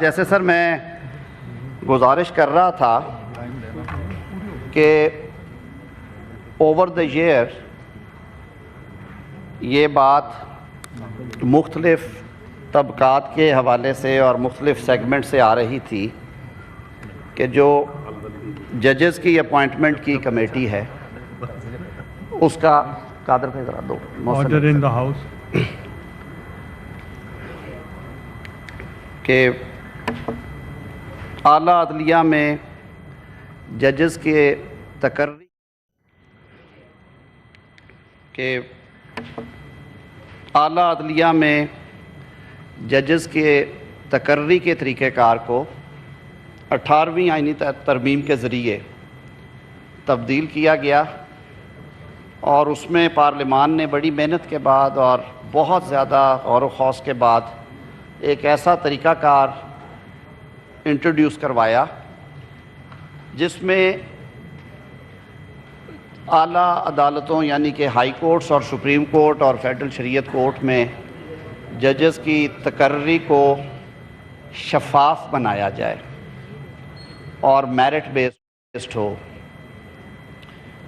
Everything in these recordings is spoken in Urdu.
جیسے سر میں گزارش کر رہا تھا کہ اوور دا ایئر یہ بات مختلف طبقات کے حوالے سے اور مختلف سیگمنٹ سے آ رہی تھی کہ جو ججز کی اپوائنٹمنٹ کی کمیٹی ہے اس کا قادر پہ ذرا دو آرڈر ان دا ہاؤس کہ اعلیٰ عدلیہ میں ججز کے تقرری اعلیٰ عدلیہ میں ججز کے تقرری کے طریقہ کار کو 18ویں آئینی ترمیم کے ذریعے تبدیل کیا گیا اور اس میں پارلیمان نے بڑی محنت کے بعد اور بہت زیادہ غور و خوض کے بعد ایک ایسا طریقہ کار انٹروڈیوس کروایا جس میں اعلیٰ عدالتوں یعنی کہ ہائی کورٹس اور سپریم کورٹ اور فیڈرل شریعت کورٹ میں ججز کی تقرری کو شفاف بنایا جائے اور میرٹ بیسڈ ہو۔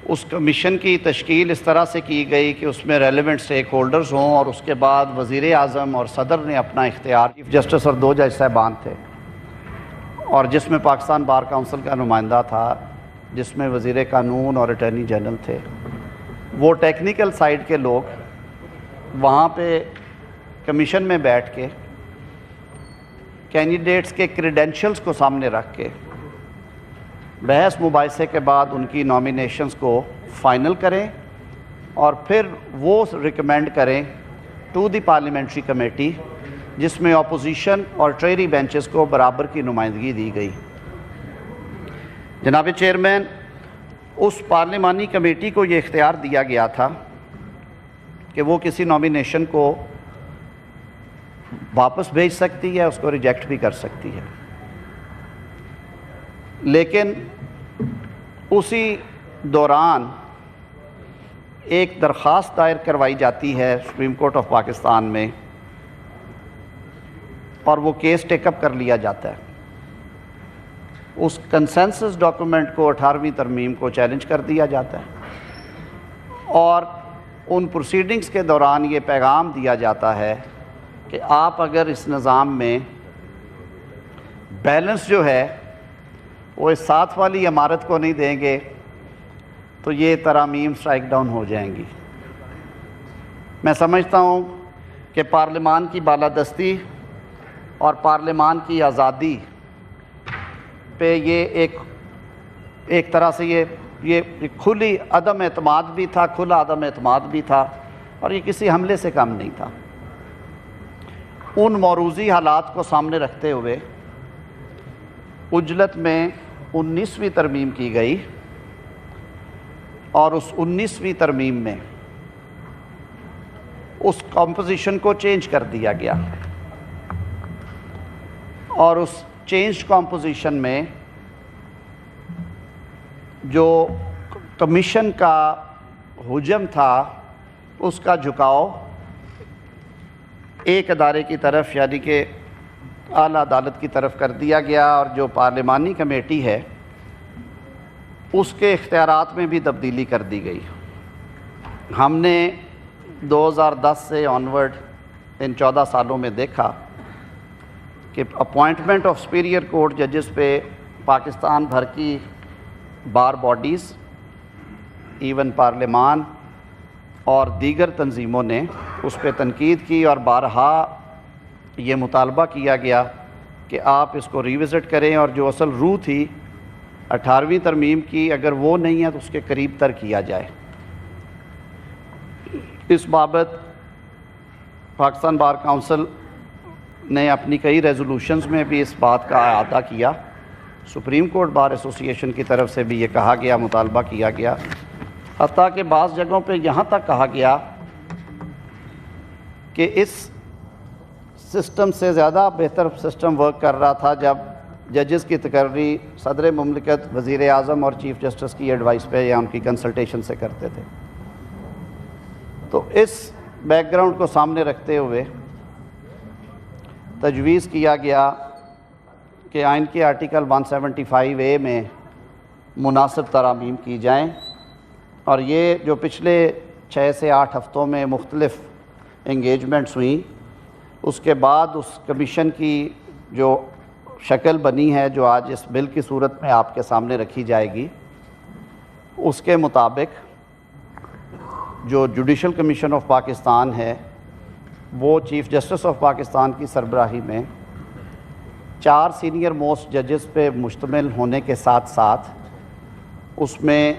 اس کمیشن کی تشکیل اس طرح سے کی گئی کہ اس میں ریلیونٹ سٹیک ہولڈرز ہوں اور اس کے بعد وزیر اعظم اور صدر نے اپنا اختیار، چیف جسٹس اور 2 جج صاحبان تھے اور جس میں پاکستان بار کونسل کا نمائندہ تھا، جس میں وزیر قانون اور اٹارنی جنرل تھے۔ وہ ٹیکنیکل سائیڈ کے لوگ وہاں پہ کمیشن میں بیٹھ کے کینڈیڈیٹس کے کریڈینشلز کو سامنے رکھ کے بحث مباحثے کے بعد ان کی نامینیشنز کو فائنل کریں اور پھر وہ ریکمینڈ کریں ٹو دی پارلیمنٹری کمیٹی جس میں اپوزیشن اور ٹریری بینچز کو برابر کی نمائندگی دی گئی۔ جناب چیئرمین، اس پارلیمانی کمیٹی کو یہ اختیار دیا گیا تھا کہ وہ کسی نامینیشن کو واپس بھیج سکتی ہے، اس کو ریجیکٹ بھی کر سکتی ہے، لیکن اسی دوران ایک درخواست دائر کروائی جاتی ہے سپریم کورٹ آف پاکستان میں اور وہ کیس ٹیک اپ کر لیا جاتا ہے۔ اس کنسنسس ڈاکومنٹ کو 18ویں ترمیم کو چیلنج کر دیا جاتا ہے اور ان پروسیڈنگز کے دوران یہ پیغام دیا جاتا ہے کہ آپ اگر اس نظام میں بیلنس جو ہے وہ اس ساتھ والی عمارت کو نہیں دیں گے تو یہ ترامیم سٹرائک ڈاؤن ہو جائیں گی۔ میں سمجھتا ہوں کہ پارلیمان کی بالادستی اور پارلیمان کی آزادی پہ یہ ایک طرح سے یہ کھلی عدم اعتماد بھی تھا، کھلا عدم اعتماد بھی تھا اور یہ کسی حملے سے کم نہیں تھا۔ ان موروثی حالات کو سامنے رکھتے ہوئے عجلت میں 19ویں ترمیم کی گئی اور اس 19ویں ترمیم میں اس کمپوزیشن کو چینج کر دیا گیا اور اس چینج کمپوزیشن میں جو کمیشن کا حجم تھا اس کا جھکاؤ ایک ادارے کی طرف یعنی کہ اعلیٰ عدالت کی طرف کر دیا گیا اور جو پارلیمانی کمیٹی ہے اس کے اختیارات میں بھی تبدیلی کر دی گئی۔ ہم نے 2010 سے آنورڈ ان 14 سالوں میں دیکھا کہ اپوائنٹمنٹ آف سپیریئر کورٹ ججز پہ پاکستان بھر کی بار باڈیز، ایون پارلیمان اور دیگر تنظیموں نے اس پہ تنقید کی اور بارہا یہ مطالبہ کیا گیا کہ آپ اس کو ریوزٹ کریں اور جو اصل روح تھی 18ویں ترمیم کی اگر وہ نہیں ہے تو اس کے قریب تر کیا جائے۔ اس بابت پاکستان بار کونسل نے اپنی کئی ریزولوشنز میں بھی اس بات کا اعادہ کیا۔ سپریم کورٹ بار ایسوسی ایشن کی طرف سے بھی یہ کہا گیا، مطالبہ کیا گیا، حتیٰ کہ بعض جگہوں پہ یہاں تک کہا گیا کہ اس سسٹم سے زیادہ بہتر سسٹم ورک کر رہا تھا جب ججز کی تقرری صدر مملکت، وزیر اعظم اور چیف جسٹس کی ایڈوائس پہ یا ان کی کنسلٹیشن سے کرتے تھے۔ تو اس بیک گراؤنڈ کو سامنے رکھتے ہوئے تجویز کیا گیا کہ آئین کے آرٹیکل 175A میں مناسب ترامیم کی جائیں، اور یہ جو پچھلے 6 سے 8 ہفتوں میں مختلف انگیجمنٹس ہوئیں، اس کے بعد اس کمیشن کی جو شکل بنی ہے جو آج اس بل کی صورت میں آپ کے سامنے رکھی جائے گی، اس کے مطابق جو جوڈیشل کمیشن آف پاکستان ہے وہ چیف جسٹس آف پاکستان کی سربراہی میں 4 سینئر موسٹ ججز پہ مشتمل ہونے کے ساتھ ساتھ اس میں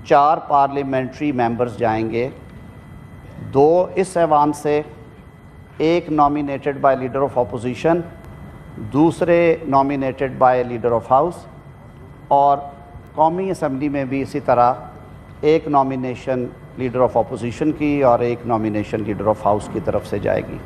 4 پارلیمنٹری ممبرز جائیں گے، 2 اس ایوان سے، 1 nominated by leader of opposition, دوسرے nominated by leader of house, اور قومی اسمبلی میں بھی اسی طرح 1 نامینیشن لیڈر آف اپوزیشن کی اور 1 نامینیشن لیڈر آف ہاؤس کی طرف سے جائے گی۔